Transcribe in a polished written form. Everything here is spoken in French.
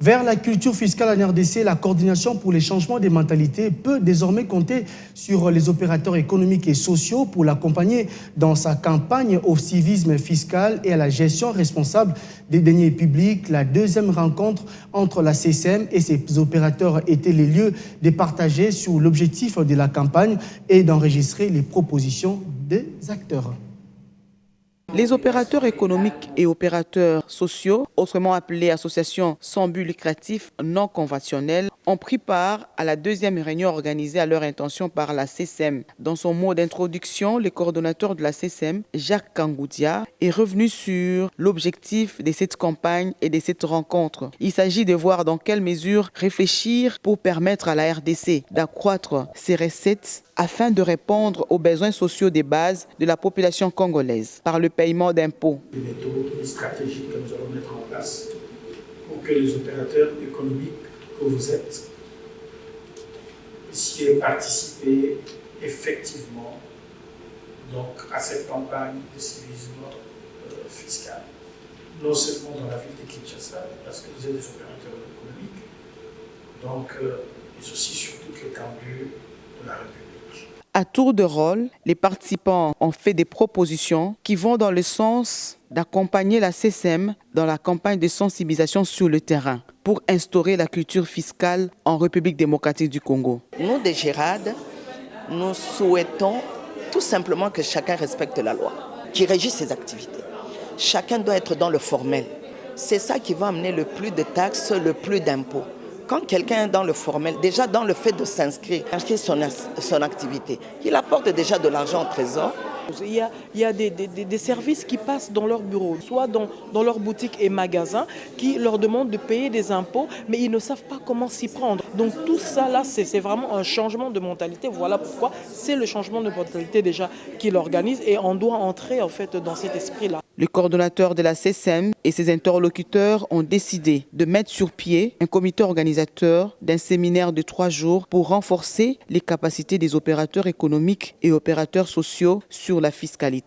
Vers la culture fiscale en RDC, la coordination pour les changements des mentalités peut désormais compter sur les opérateurs économiques et sociaux pour l'accompagner dans sa campagne au civisme fiscal et à la gestion responsable des deniers publics. La deuxième rencontre entre la CCM et ses opérateurs était les lieux de partager sur l'objectif de la campagne et d'enregistrer les propositions des acteurs. Les opérateurs économiques et opérateurs sociaux, autrement appelés associations sans but lucratif non conventionnelles, ont pris part à la deuxième réunion organisée à leur intention par la CCM. Dans son mot d'introduction, le coordonnateur de la CCM, Jacques Kangoudia, est revenu sur l'objectif de cette campagne et de cette rencontre. Il s'agit de voir dans quelle mesure réfléchir pour permettre à la RDC d'accroître ses recettes afin de répondre aux besoins sociaux de base de la population congolaise par le paiement d'impôts. Des méthodes, des stratégies que nous allons mettre en place pour que les opérateurs économiques que vous êtes puissiez participer effectivement donc, à cette campagne de civisme fiscal. Non seulement dans la ville de Kinshasa, parce que vous êtes des opérateurs économiques, donc, mais aussi sur toute l'étendue de la République. À tour de rôle, les participants ont fait des propositions qui vont dans le sens d'accompagner la CCM dans la campagne de sensibilisation sur le terrain pour instaurer la culture fiscale en République démocratique du Congo. Nous, des GERAD, nous souhaitons tout simplement que chacun respecte la loi qui régit ses activités. Chacun doit être dans le formel. C'est ça qui va amener le plus de taxes, le plus d'impôts. Quand quelqu'un est dans le formel, déjà dans le fait de s'inscrire, inscrire son activité, il apporte déjà de l'argent au trésor. Il y a des services qui passent dans leur bureau, soit dans leurs boutiques et magasins, qui leur demandent de payer des impôts, mais ils ne savent pas comment s'y prendre. Donc tout ça, là, c'est vraiment un changement de mentalité. Voilà pourquoi c'est le changement de mentalité déjà qui l'organise et on doit entrer en fait dans cet esprit-là. Le coordonnateur de la CCM et ses interlocuteurs ont décidé de mettre sur pied un comité organisateur d'un séminaire de 3 jours pour renforcer les capacités des opérateurs économiques et opérateurs sociaux sur la fiscalité.